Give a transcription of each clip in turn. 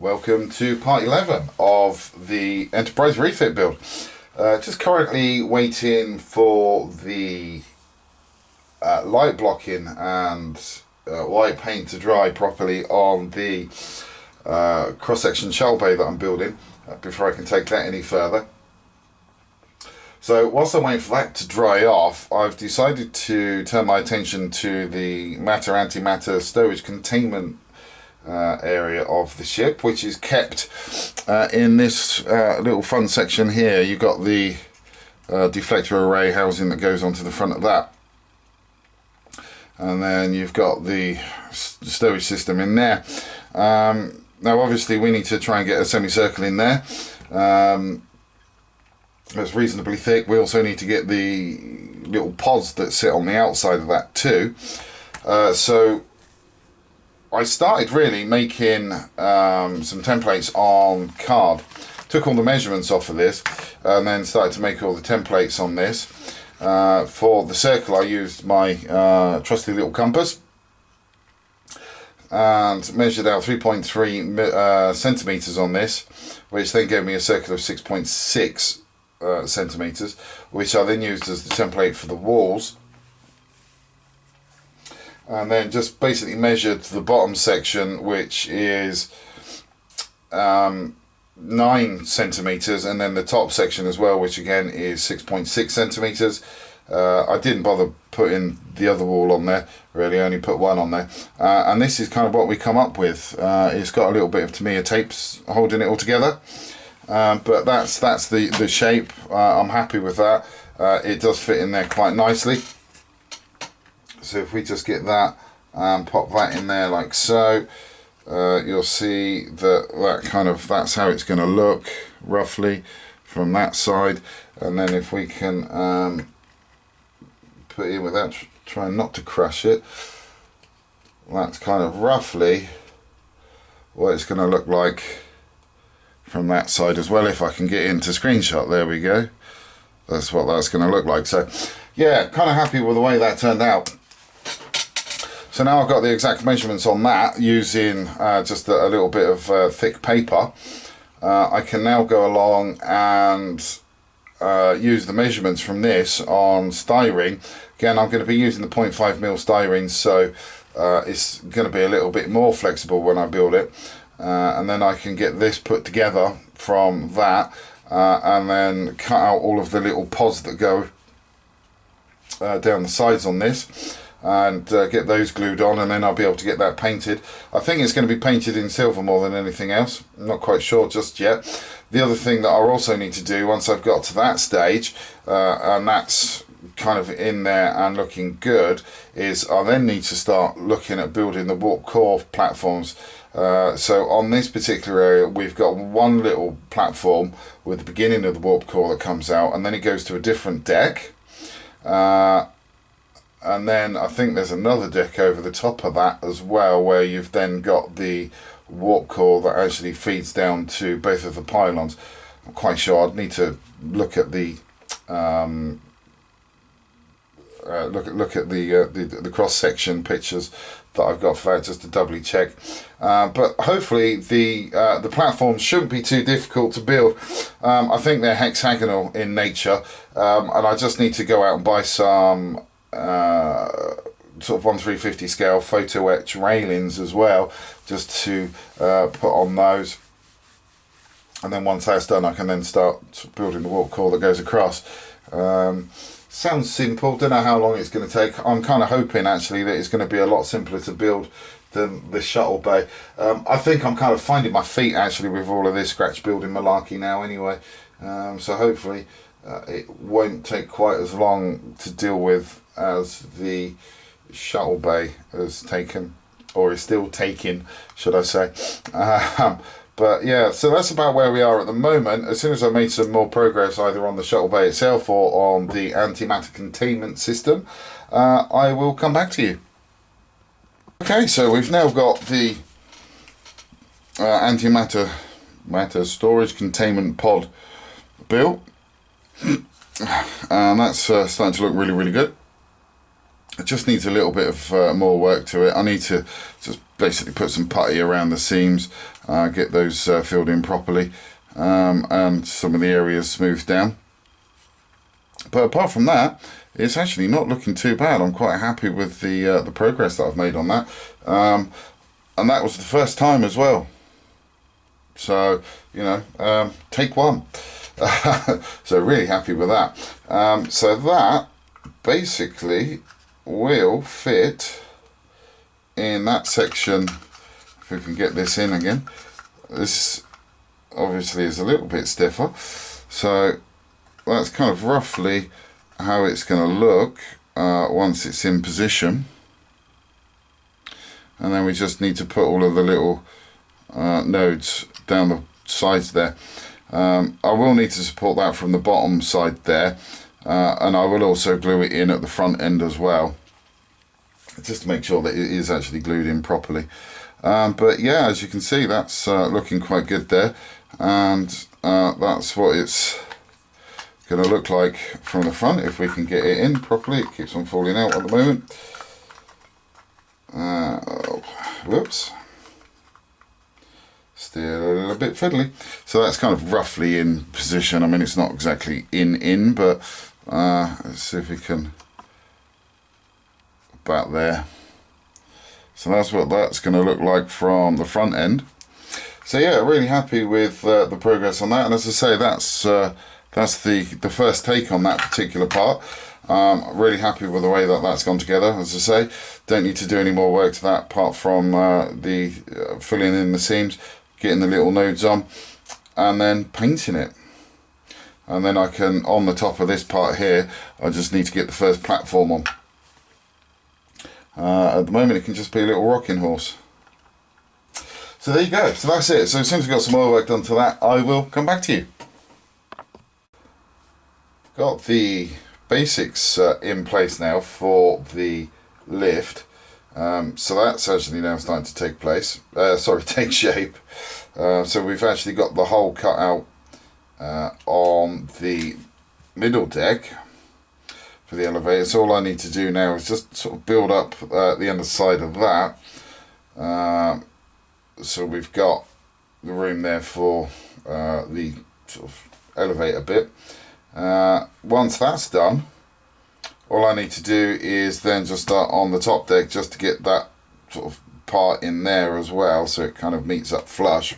Welcome to part 11 of the Enterprise refit build. Just currently waiting for the light blocking and white paint to dry properly on the cross-section shuttle bay that I'm building before I can take that any further. So whilst I'm waiting for that to dry off, I've decided to turn my attention to the matter-antimatter stowage containment area of the ship, which is kept in this little front section here. You've got the deflector array housing that goes onto the front of that, and then you've got the stowage system in there. Now obviously we need to try and get a semicircle in there. It's reasonably thick. We also need to get the little pods that sit on the outside of that too. So I started really making some templates on card. Took all the measurements off of this and then started to make all the templates on this. For the circle I used my trusty little compass and measured out 3.3 centimeters on this, which then gave me a circle of 6.6 centimeters, which I then used as the template for the walls. And then just basically measured the bottom section, which is 9 centimeters, and then the top section as well, which again is 6.6 centimeters. I didn't bother putting the other wall on there, really, only put one on there. And this is kind of what we come up with. It's got a little bit of Tamiya tapes holding it all together, but that's the shape. I'm happy with that. It does fit in there quite nicely. So if we just get that and pop that in there like so, you'll see that that's how it's going to look roughly from that side. And then if we can put in without trying not to crush it, that's kind of roughly what it's going to look like from that side as well. If I can get into screenshot, there we go. That's what that's going to look like. So yeah, kind of happy with the way that turned out. So now I've got the exact measurements on that using just a little bit of thick paper. I can now go along and use the measurements from this on styrene. Again, I'm going to be using the 0.5mm styrene, so it's going to be a little bit more flexible when I build it. And then I can get this put together from that and then cut out all of the little pods that go down the sides on this, and get those glued on, and then I'll be able to get that painted. I think it's going to be painted in silver more than anything else. I'm not quite sure just yet. The other thing that I'll also need to do once I've got to that stage, and that's kind of in there and looking good, is I then need to start looking at building the warp core platforms. So on this particular area we've got one little platform with the beginning of the warp core that comes out, and then it goes to a different deck. And then I think there's another deck over the top of that as well, where you've then got the warp core that actually feeds down to both of the pylons. I'm quite sure I'd need to look at the look at the cross section pictures that I've got for that, just to doubly check. But hopefully the platforms shouldn't be too difficult to build. I think they're hexagonal in nature, and I just need to go out and buy some sort of 1/350 scale photo etch railings as well, just to put on those. And then once that's done, I can then start building the warp core that goes across. Sounds simple, don't know how long it's going to take. I'm kind of hoping actually that it's going to be a lot simpler to build than the shuttle bay. I think I'm kind of finding my feet actually with all of this scratch building malarkey now anyway. So hopefully it won't take quite as long to deal with as the shuttle bay has taken, or is still taking, should I say. But yeah, so that's about where we are at the moment. As soon as I made some more progress either on the shuttle bay itself or on the antimatter containment system, I will come back to you. Okay, so we've now got the antimatter storage containment pod built, and that's starting to look really good. It just needs a little bit of more work to it. I need to just basically put some putty around the seams, get those filled in properly, and some of the areas smoothed down. But apart from that, it's actually not looking too bad. I'm quite happy with the progress that I've made on that, and that was the first time as well. So, you know, take one. So really happy with that. So that basically will fit in that section. If we can get this in again, this obviously is a little bit stiffer, so that's kind of roughly how it's going to look once it's in position. And then we just need to put all of the little nodes down the sides there. I will need to support that from the bottom side there, and I will also glue it in at the front end as well, just to make sure that it is actually glued in properly. But yeah, as you can see, that's looking quite good there, and that's what it's going to look like from the front if we can get it in properly. It keeps on falling out at the moment. Whoops. Still a little bit fiddly. So that's kind of roughly in position. I mean, it's not exactly in, but let's see if we can, about there. So that's what that's going to look like from the front end. So yeah, really happy with the progress on that. And as I say, that's the first take on that particular part. Really happy with the way that that's gone together. As I say, don't need to do any more work to that apart from the filling in the seams, getting the little nodes on, and then painting it. And then I can, on the top of this part here, I just need to get the first platform on. At the moment it can just be a little rocking horse. So there you go, so that's it. So as soon as we've got some more work done to that, I will come back to you. Got the basics in place now for the lift. So that's actually now starting to take place, take shape. So we've actually got the hole cut out on the middle deck for the elevator. So all I need to do now is just sort of build up the underside of that. So we've got the room there for the sort of elevator bit. Once that's done, all I need to do is then just start on the top deck just to get that sort of part in there as well, so it kind of meets up flush,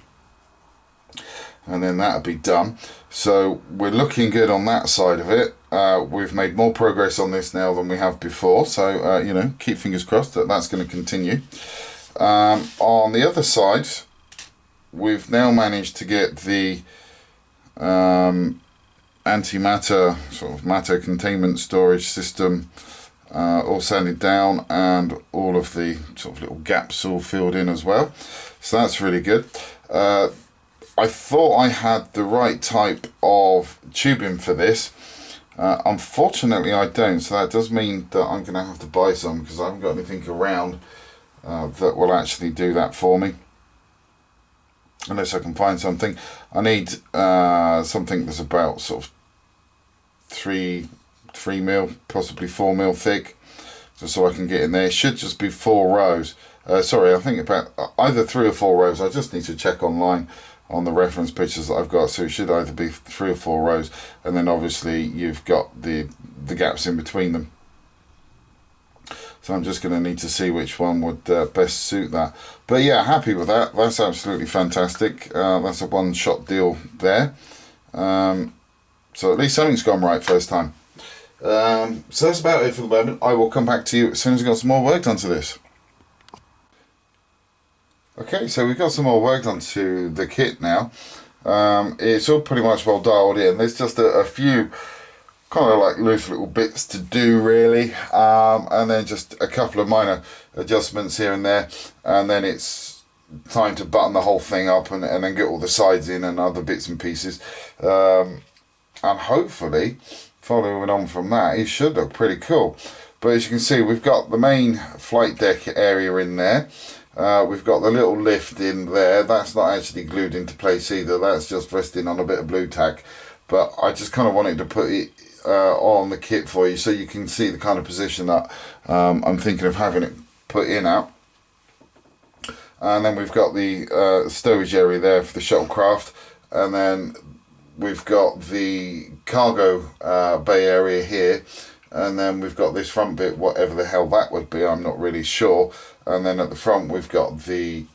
and then that'll be done. So we're looking good on that side of it. We've made more progress on this now than we have before, so you know, keep fingers crossed that that's going to continue. On the other side, we've now managed to get the antimatter, sort of matter containment storage system all sanded down, and all of the sort of little gaps all filled in as well. So that's really good. I thought I had the right type of tubing for this. Unfortunately I don't, so that does mean that I'm going to have to buy some, because I haven't got anything around that will actually do that for me. Unless I can find something. I need something that's about sort of 3 mil, possibly 4 mil thick, just so I can get in there. It should just be 4 rows. Sorry, I think about either 3 or 4 rows. I just need to check online on the reference pictures that I've got. So it should either be 3 or 4 rows, and then obviously you've got the gaps in between them. So I'm just going to need to see which one would best suit that. But yeah, happy with that. That's absolutely fantastic. That's a one-shot deal there. So at least something's gone right first time. So that's about it for the moment. I will come back to you as soon as I've got some more work done to this. Okay, so we've got some more work done to the kit now. It's all pretty much well dialed in. There's just a few kind of like loose little bits to do really, and then just a couple of minor adjustments here and there, and then it's time to button the whole thing up and then get all the sides in and other bits and pieces, and hopefully following on from that it should look pretty cool. But as you can see, we've got the main flight deck area in there. We've got the little lift in there. That's not actually glued into place either, that's just resting on a bit of blue tack, but I just kind of wanted to put it on the kit for you so you can see the kind of position that I'm thinking of having it put in at. and then we've got the stowage area there for the shuttlecraft, and then we've got the cargo bay area here, and then we've got this front bit, whatever the hell that would be, I'm not really sure. And then at the front we've got the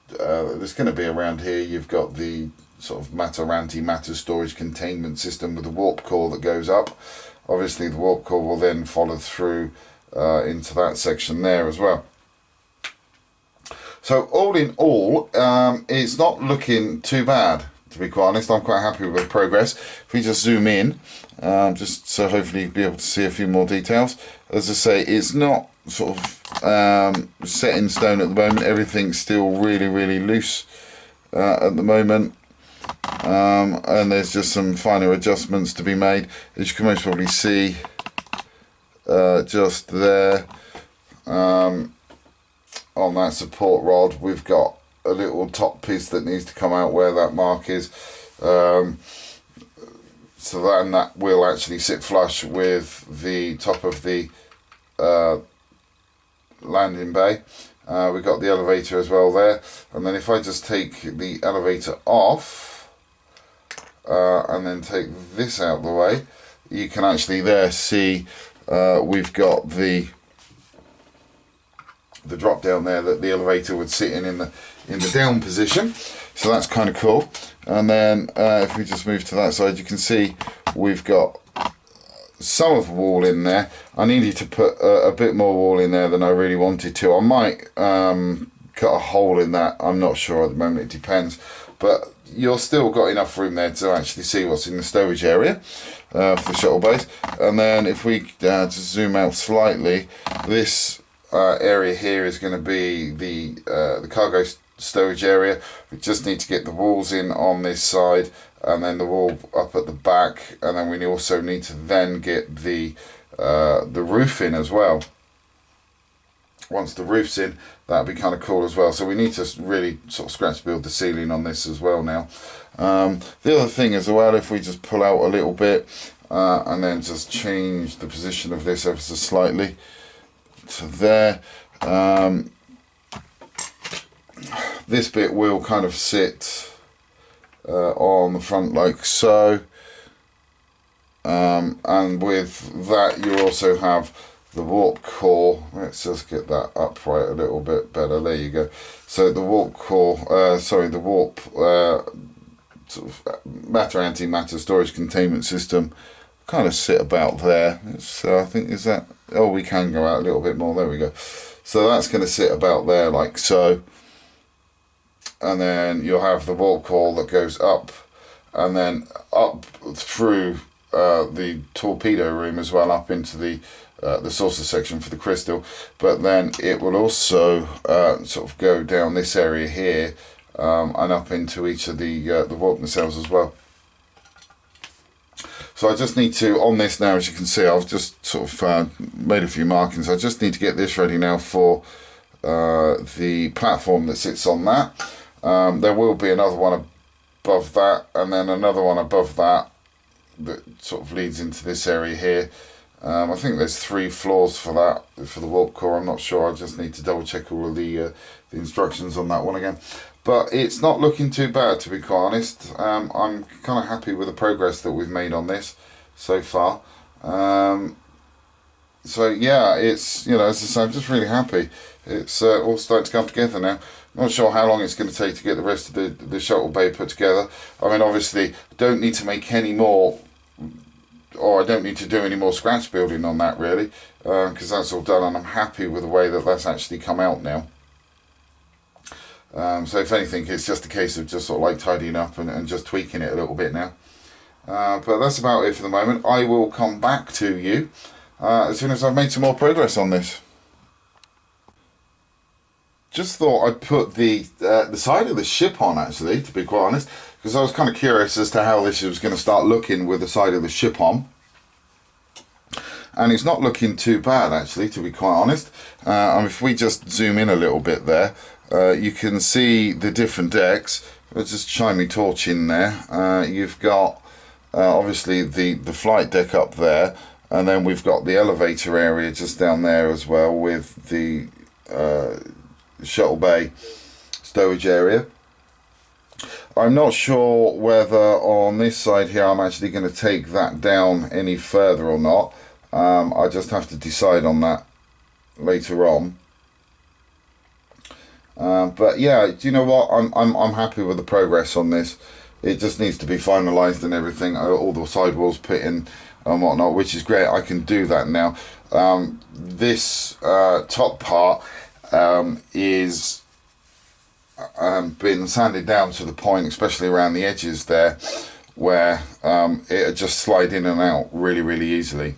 there's going to be around here, you've got the sort of matter storage containment system with a warp core that goes up. Obviously the warp core will then follow through into that section there as well. So all in all, it's not looking too bad, to be quite honest. I'm quite happy with the progress. If we just zoom in, just so hopefully you'll be able to see a few more details. As I say, it's not sort of set in stone at the moment. Everything's still really loose at the moment. And there's just some finer adjustments to be made. As you can most probably see, just there, on that support rod, we've got a little top piece that needs to come out where that mark is. So that will actually sit flush with the top of the landing bay. We've got the elevator as well there, and then if I just take the elevator off and then take this out of the way, you can actually there see we've got the drop down there that the elevator would sit in the down position. So that's kind of cool. And then if we just move to that side, you can see we've got some of the wall in there. I needed to put a bit more wall in there than I really wanted to. I might cut a hole in that, I'm not sure at the moment, it depends, but you've still got enough room there to actually see what's in the stowage area for the shuttle base. And then if we just zoom out slightly, this area here is going to be the cargo stowage area. We just need to get the walls in on this side, and then the wall up at the back, and then we also need to then get the roof in as well. Once the roof's in, that'd be kind of cool as well. So we need to really sort of scratch build the ceiling on this as well now. The other thing as well, if we just pull out a little bit and then just change the position of this ever so slightly to there, this bit will kind of sit on the front like so, and with that you also have the warp core. Let's just get that upright a little bit better. There you go. So the warp core, the warp sort of antimatter storage containment system kind of sit about there. So I think is that, oh, we can go out a little bit more, there we go. So that's going to sit about there like so, and then you'll have the warp core that goes up and then up through the torpedo room as well, up into the saucer section for the crystal, but then it will also sort of go down this area here and up into each of the warp nacelles as well. So I just need to, on this now, as you can see, I've just sort of made a few markings. I just need to get this ready now for the platform that sits on that. There will be another one above that, and then another one above that that sort of leads into this area here. I think there's 3 floors for that, for the warp core. I'm not sure, I just need to double check all of the instructions on that one again. But it's not looking too bad, to be quite honest. I'm kind of happy with the progress that we've made on this so far. So yeah, it's, you know, as I say, I'm just really happy. It's all starting to come together now. Not sure how long it's going to take to get the rest of the shuttle bay put together. I mean, obviously, I don't need to make any more, or I don't need to do any more scratch building on that really, because that's all done, and I'm happy with the way that that's actually come out now. So if anything, it's just a case of just sort of like tidying up and just tweaking it a little bit now. But that's about it for the moment. I will come back to you as soon as I've made some more progress on this. Just thought I'd put the side of the ship on, actually, to be quite honest, because I was kind of curious as to how this was going to start looking with the side of the ship on. And it's not looking too bad, actually, to be quite honest. If we just zoom in a little bit there, you can see the different decks. Let's just shine my torch in there. You've got obviously the flight deck up there, and then we've got the elevator area just down there as well, with the shuttle bay stowage area. I'm not sure whether on this side here I'm actually going to take that down any further or not. I just have to decide on that later on. But yeah, do you know what? I'm happy with the progress on this. It just needs to be finalised and everything. All the sidewalls put in and whatnot, which is great. I can do that now. This top part is been sanded down to the point, especially around the edges there, where it just slide in and out really easily.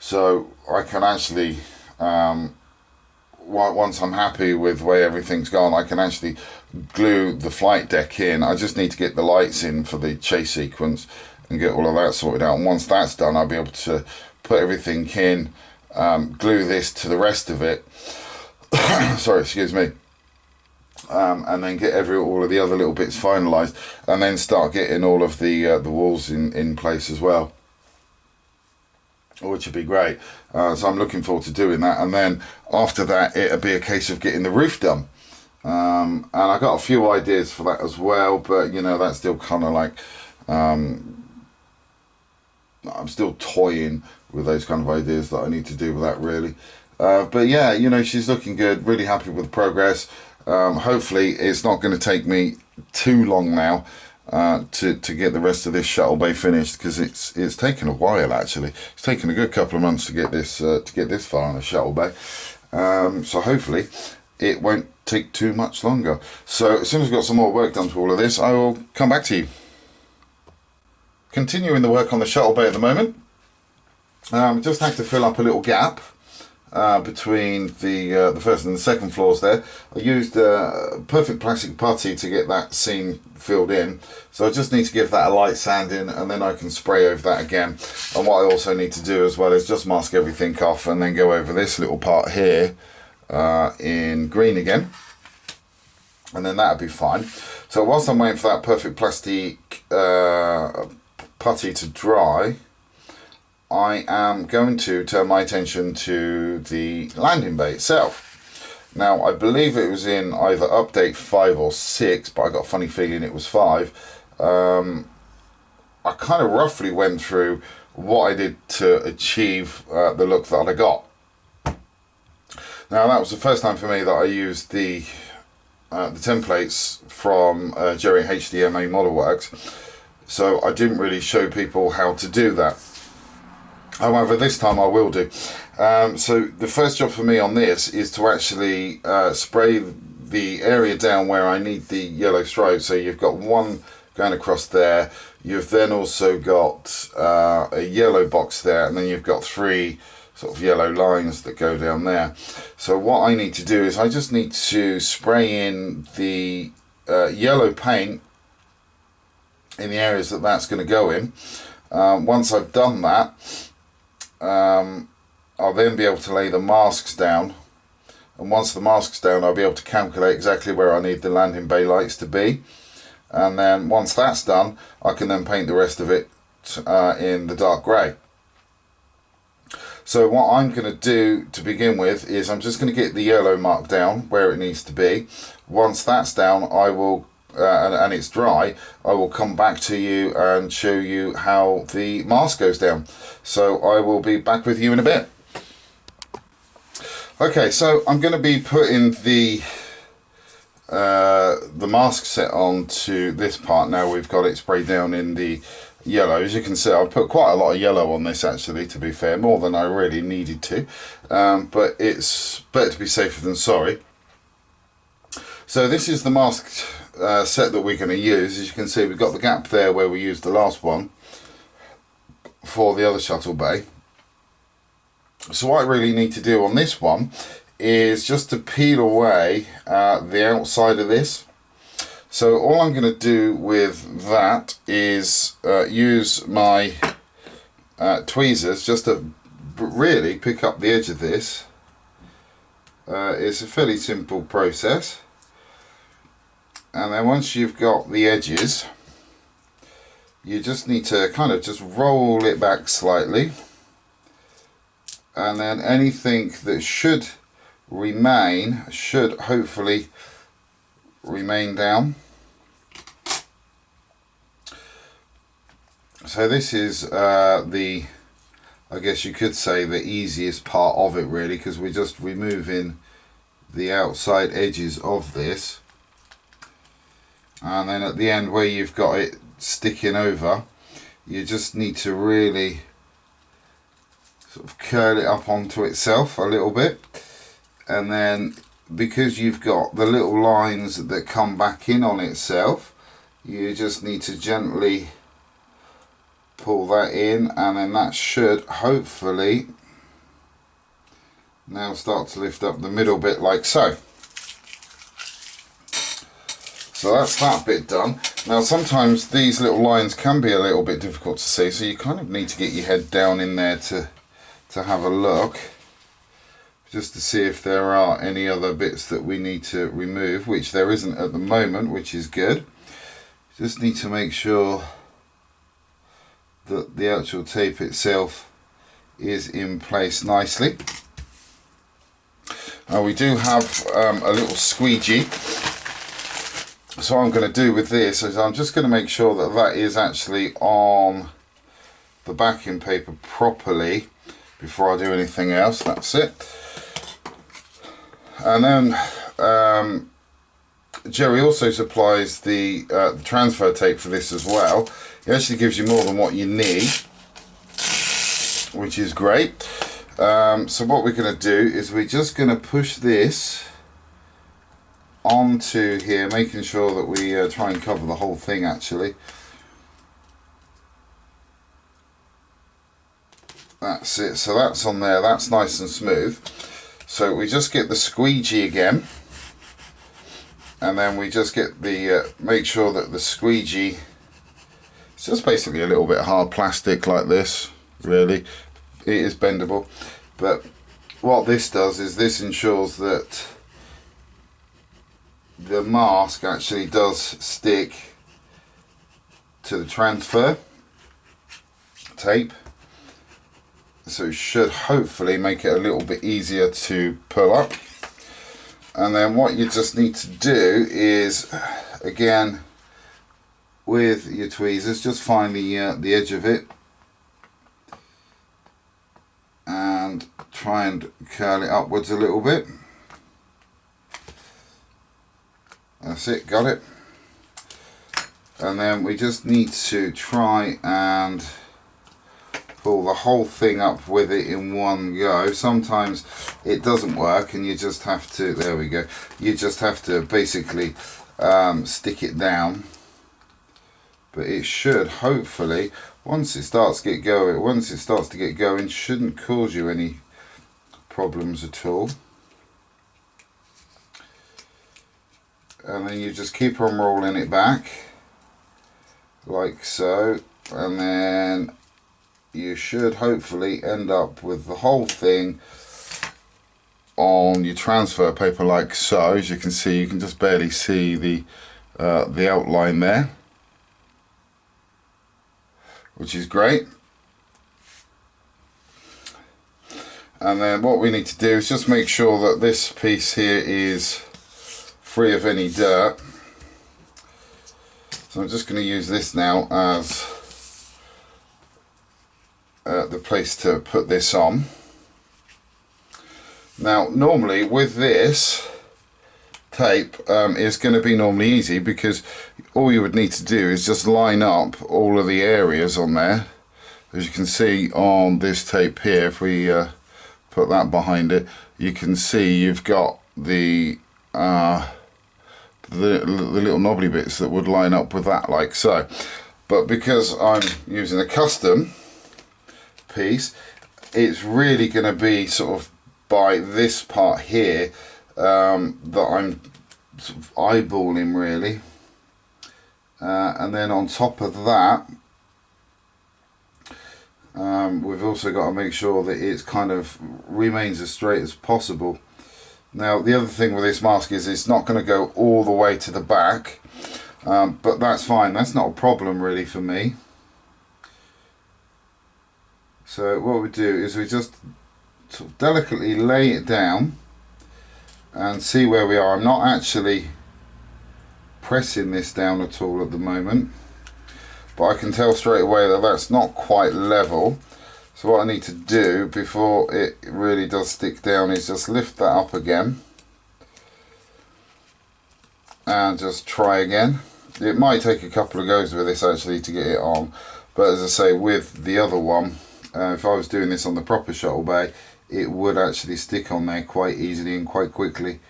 So I can actually, once I'm happy with the way everything's gone, I can actually glue the flight deck in. I just need to get the lights in for the chase sequence and get all of that sorted out. And once that's done, I'll be able to put everything in, glue this to the rest of it. Sorry, excuse me. And then get all of the other little bits finalised, and then start getting all of the walls in place as well, which would be great. So I'm looking forward to doing that, and then after that it'll be a case of getting the roof done. And I got a few ideas for that as well, but you know, that's still kind of like I'm still toying with those kind of ideas that I need to do with that really. But yeah, you know, she's looking good. Really happy with the progress. Hopefully it's not going to take me too long now to get the rest of this shuttle bay finished, because it's taken a while actually. It's taken a good couple of months to get this far on a shuttle bay. So hopefully it won't take too much longer. So as soon as I've got some more work done to all of this, I will come back to you. Continuing the work on the shuttle bay at the moment. Just had to fill up a little gap between the first and the second floors there. I used perfect plastic putty to get that seam filled in, so I just need to give that a light sanding, and then I can spray over that again. And what I also need to do as well is just mask everything off and then go over this little part here in green again, and then that'll be fine. So whilst I'm waiting for that perfect plastic putty to dry, I am going to turn my attention to the landing bay itself. Now, I believe it was in either update 5 or 6, but I got a funny feeling it was 5. I kind of roughly went through what I did to achieve the look that I got. Now, that was the first time for me that I used the templates from Jerry HDA Modelworx, so I didn't really show people how to do that. However, this time I will do. So the first job for me on this is to actually spray the area down where I need the yellow stripe. So you've got one going across there. You've then also got a yellow box there, and then you've got 3 sort of yellow lines that go down there. So what I need to do is I just need to spray in the yellow paint in the areas that that's going to go in. Once I've done that, I'll then be able to lay the masks down, and once the mask's down, I'll be able to calculate exactly where I need the landing bay lights to be, and then once that's done, I can then paint the rest of it in the dark grey. So what I'm going to do to begin with is I'm just going to get the yellow mark down where it needs to be. Once that's down, I will and it's dry, I will come back to you and show you how the mask goes down. So I will be back with you in a bit. Okay, so I'm going to be putting the mask set on to this part now. We've got it sprayed down in the yellow. As you can see, I've put quite a lot of yellow on this actually, to be fair, more than I really needed to, but it's better to be safer than sorry. So this is the mask set that we're going to use. As you can see, we've got the gap there where we used the last one for the other shuttle bay. So what I really need to do on this one is just to peel away the outside of this. So all I'm going to do with that is use my tweezers just to really pick up the edge of this. It's a fairly simple process. And then once you've got the edges, you just need to kind of just roll it back slightly, and then anything that should should hopefully remain down. So this is I guess you could say the easiest part of it really, because we're just removing the outside edges of this, and then at the end where you've got it sticking over, you just need to really sort of curl it up onto itself a little bit, and then because you've got the little lines that come back in on itself, you just need to gently pull that in, and then that should hopefully now start to lift up the middle bit like so. So that's that bit done. Now sometimes these little lines can be a little bit difficult to see, so you kind of need to get your head down in there to have a look, just to see if there are any other bits that we need to remove, which there isn't at the moment, which is good. Just need to make sure that the actual tape itself is in place nicely. We do have a little squeegee, so what I'm going to do with this is I'm just going to make sure that that is actually on the backing paper properly before I do anything else. That's it. And then Jerry also supplies the transfer tape for this as well. It actually gives you more than what you need, which is great. So what we're going to do is we're just going to push this onto here, making sure that we try and cover the whole thing actually. That's it, so that's on there, that's nice and smooth. So we just get the squeegee again, and then we just get the make sure that the squeegee, it's just basically a little bit hard plastic like this, really. It is bendable, but what this does is this ensures that the mask actually does stick to the transfer tape, so it should hopefully make it a little bit easier to pull up. And then what you just need to do is, again with your tweezers, just find the edge of it and try and curl it upwards a little bit. That's it, got it. And then we just need to try and pull the whole thing up with it in one go. Sometimes it doesn't work and you just have to, there we go, you just have to basically stick it down. But it should hopefully, once it starts to get going, shouldn't cause you any problems at all. And then you just keep on rolling it back like so, and then you should hopefully end up with the whole thing on your transfer paper like so. As you can see, you can just barely see the outline there, which is great. And then what we need to do is just make sure that this piece here is free of any dirt. So I'm just going to use this now as the place to put this on. Now normally with this tape is going to be normally easy, because all you would need to do is just line up all of the areas on there. As you can see on this tape here, if we put that behind it, you can see you've got the little knobbly bits that would line up with that like so. But because I'm using a custom piece, it's really going to be sort of by this part here that I'm sort of eyeballing really, and then on top of that we've also got to make sure that it's kind of remains as straight as possible. Now the other thing with this mask is it's not going to go all the way to the back, but that's fine, that's not a problem really for me. So what we do is we just sort of delicately lay it down and see where we are. I'm not actually pressing this down at all at the moment, but I can tell straight away that that's not quite level. So what I need to do before it really does stick down is just lift that up again and just try again. It might take a couple of goes with this actually to get it on, but as I say, with the other one, if I was doing this on the proper Shuttlebay, it would actually stick on there quite easily and quite quickly.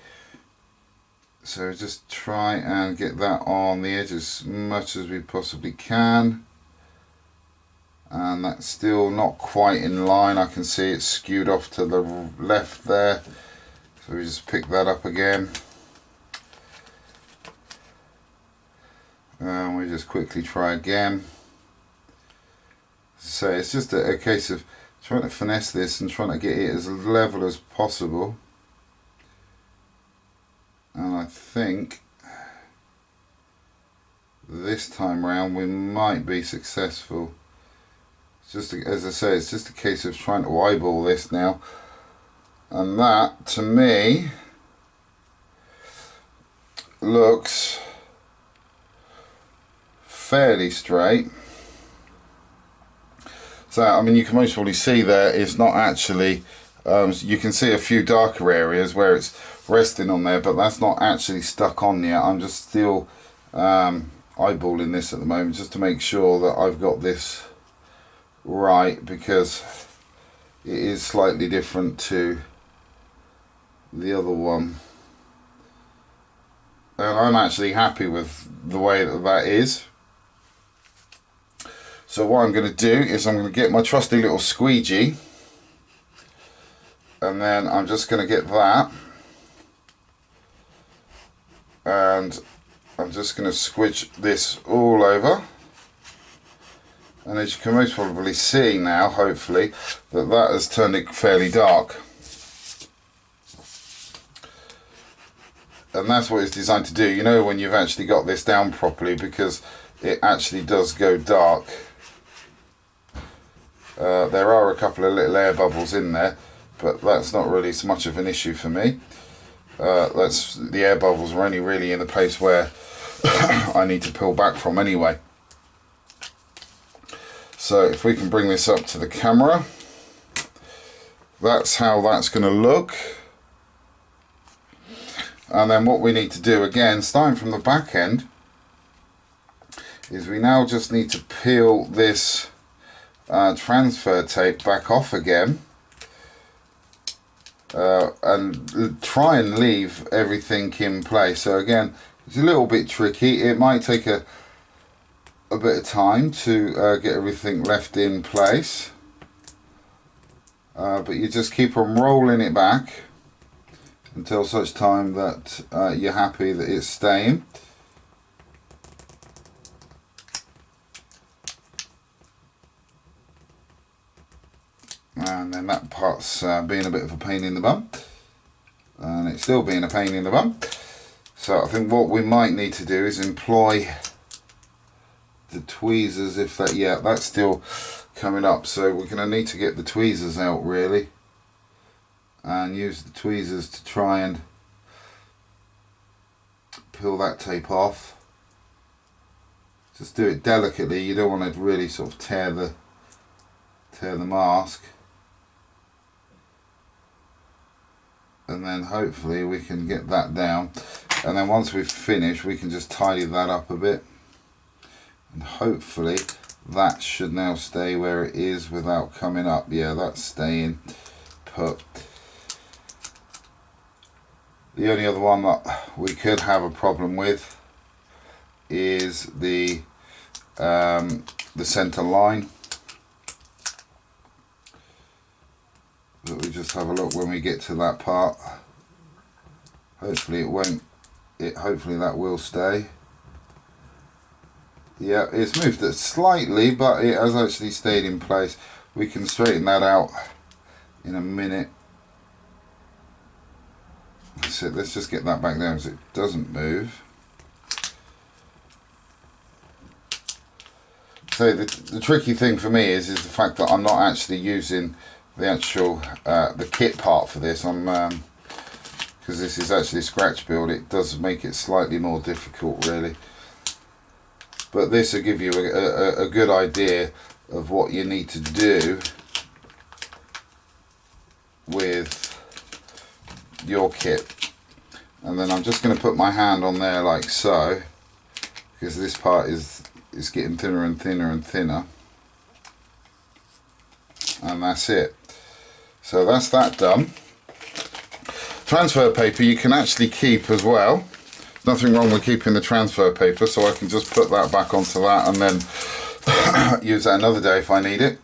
So just try and get that on the edge as much as we possibly can. And that's still not quite in line. I can see it's skewed off to the left there. So we just pick that up again. And we just quickly try again. So it's just a case of trying to finesse this and trying to get it as level as possible. And I think this time round we might be successful. It's just, as I say, it's just a case of trying to eyeball this now. And that, to me, looks fairly straight. So, I mean, you can most probably see there it's not actually, you can see a few darker areas where it's resting on there, but that's not actually stuck on yet. I'm just still eyeballing this at the moment just to make sure that I've got this right, because it is slightly different to the other one. And I'm actually happy with the way that that is. So what I'm going to do is I'm going to get my trusty little squeegee, and then I'm just going to get that, and I'm just going to squidge this all over. And as you can most probably see now, hopefully, that has turned it fairly dark. And that's what it's designed to do. You know when you've actually got this down properly, because it actually does go dark. There are a couple of little air bubbles in there, but that's not really so much of an issue for me. The air bubbles are only really in the place where I need to peel back from anyway. So if we can bring this up to the camera, that's how that's going to look. And then what we need to do, again, starting from the back end, is we now just need to peel this transfer tape back off again, and try and leave everything in place. So again, it's a little bit tricky. It might take a bit of time to get everything left in place, but you just keep on rolling it back until such time that you're happy that it's staying. And then that part's being a bit of a pain in the bum, and it's still being a pain in the bum. So I think what we might need to do is employ the tweezers, if that, yeah, that's still coming up, so we're going to need to get the tweezers out really, and use the tweezers to try and peel that tape off. Just do it delicately, you don't want to really sort of tear the mask. And then hopefully we can get that down, and then once we've finished we can just tidy that up a bit, and hopefully that should now stay where it is without coming up. Yeah, that's staying put. The only other one that we could have a problem with is the center line. But we just have a look when we get to that part. Hopefully it won't. Hopefully that will stay. Yeah, it's moved it slightly, but it has actually stayed in place. We can straighten that out in a minute. So let's just get that back down so it doesn't move. So the tricky thing for me is the fact that I'm not actually using the actual the kit part for this. I'm because this is actually a scratch build, it does make it slightly more difficult really. But this will give you a good idea of what you need to do with your kit. And then I'm just going to put my hand on there like so, because this part is getting thinner and thinner and thinner, and that's it. So that's that done. Transfer paper you can actually keep as well. Nothing wrong with keeping the transfer paper, so I can just put that back onto that and then use that another day if I need it.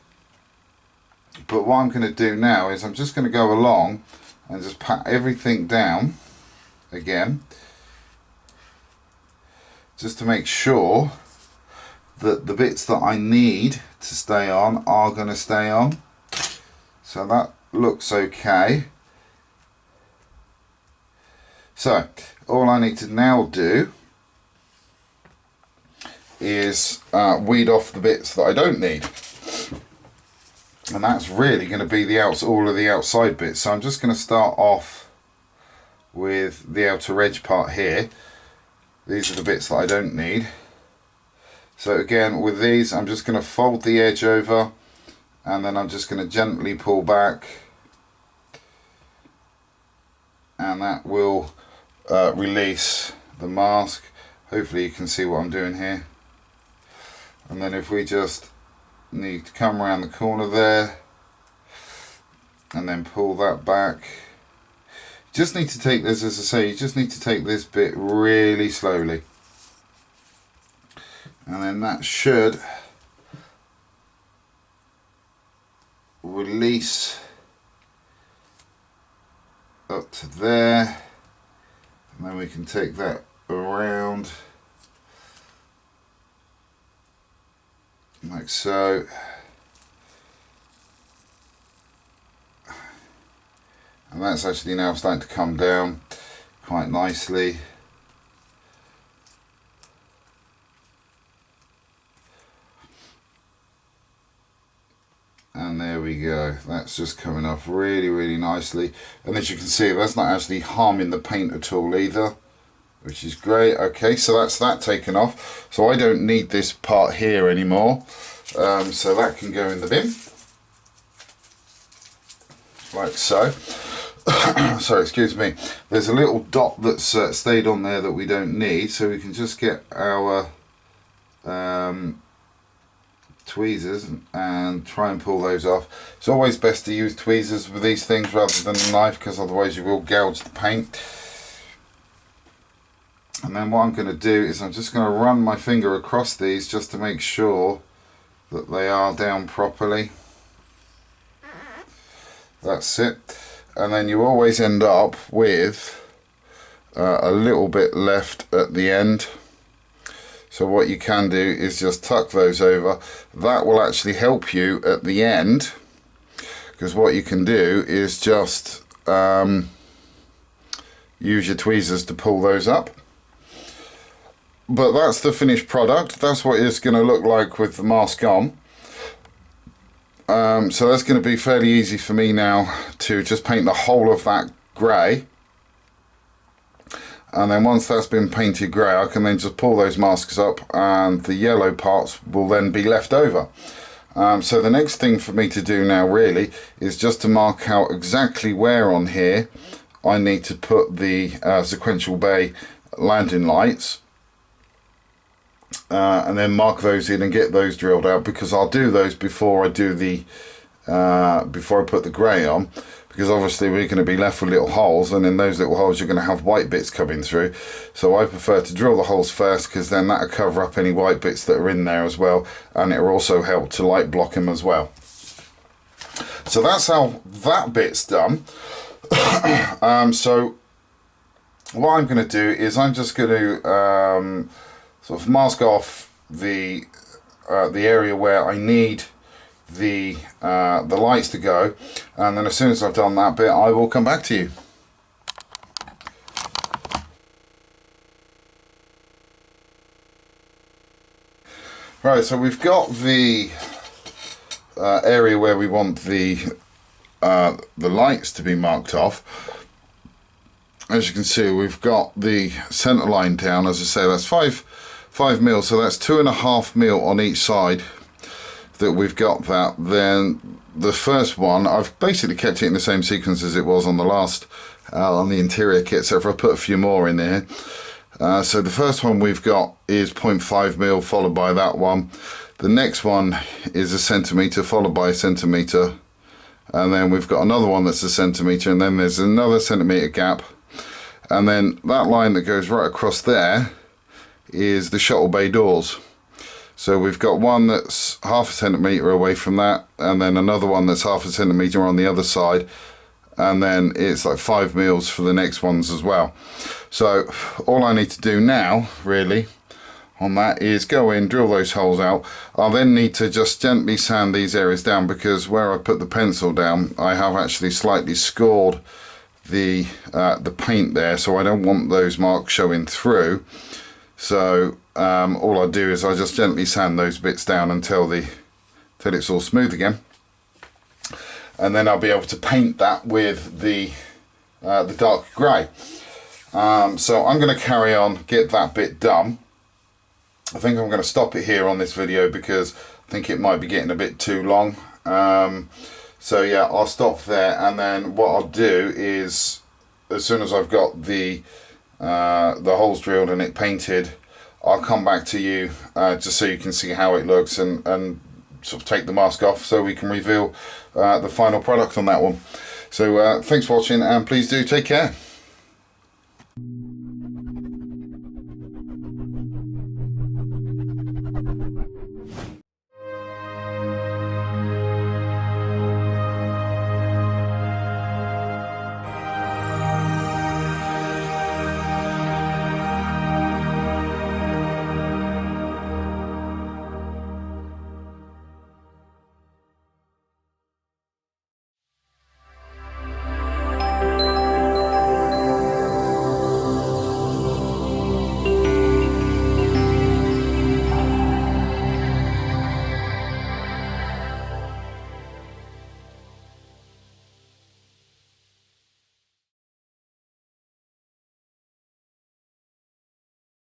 But what I'm going to do now is I'm just going to go along and just pat everything down again, just to make sure that the bits that I need to stay on are going to stay on. So that looks okay. So all I need to now do is weed off the bits that I don't need, and that's really going to be all of the outside bits. So I'm just going to start off with the outer edge part here. These are the bits that I don't need. So again, with these I'm just going to fold the edge over, and then I'm just going to gently pull back, and that will release the mask. Hopefully you can see what I'm doing here. And then if we just need to come around the corner there and then pull that back, you just need to take this, as I say, you just need to take this bit really slowly, and then that should release up to there, and then we can take that around like so. And that's actually now starting to come down quite nicely. And there we go, that's just coming off really nicely. And as you can see, that's not actually harming the paint at all either, which is great. Okay, so that's that taken off. So I don't need this part here anymore. So that can go in the bin. Like so. Sorry, excuse me. There's a little dot that's stayed on there that we don't need, so we can just get our tweezers and try and pull those off. It's always best to use tweezers with these things rather than a knife, because otherwise you will gouge the paint. And then what I'm going to do is I'm just going to run my finger across these just to make sure that they are down properly. That's it. And then you always end up with a little bit left at the end. So what you can do is just tuck those over. That will actually help you at the end, because what you can do is just use your tweezers to pull those up. But that's the finished product. That's what it's going to look like with the mask on. So that's going to be fairly easy for me now to just paint the whole of that grey. And then once that's been painted grey, I can then just pull those masks up, and the yellow parts will then be left over. So the next thing for me to do now really is just to mark out exactly where on here I need to put the sequential bay landing lights. And then mark those in and get those drilled out, because I'll do those before I do the before I put the grey on, because obviously we're going to be left with little holes, and in those little holes you're going to have white bits coming through. So I prefer to drill the holes first, because then that'll cover up any white bits that are in there as well, and it will also help to light block them as well. So that's how that bit's done. So what I'm going to do is I'm just going to sort of mask off the area where I need the lights to go, and then as soon as I've done that bit I will come back to you. Right, so we've got the area where we want the lights to be marked off. as you can see, we've got the center line down. As I say, that's 5 mil, so that's 2.5 mil on each side that we've got that. Then the first one, I've basically kept it in the same sequence as it was on the last, on the interior kit, so if I put a few more in there. So the first one we've got is 0.5 mil, followed by that one. The next one is a centimetre, followed by a centimetre. And then we've got another one that's a centimetre, and then there's another centimetre gap. And then that line that goes right across there is the Shuttlebay doors. So we've got one that's 0.5 centimetre away from that, and then another one that's 0.5 centimetre on the other side. And then it's like 5 mils for the next ones as well. So all I need to do now really on that is go in, drill those holes out. I'll then need to just gently sand these areas down, because where I put the pencil down I have actually slightly scored the paint there, so I don't want those marks showing through. So all I do is I just gently sand those bits down until it's all smooth again. And then I'll be able to paint that with the dark grey. So I'm going to carry on, get that bit done. I think I'm going to stop it here on this video because I think it might be getting a bit too long. So yeah, I'll stop there, and then what I'll do is, as soon as I've got the holes drilled and it painted, I'll come back to you just so you can see how it looks, and sort of take the mask off so we can reveal the final product on that one. So thanks for watching, and please do take care.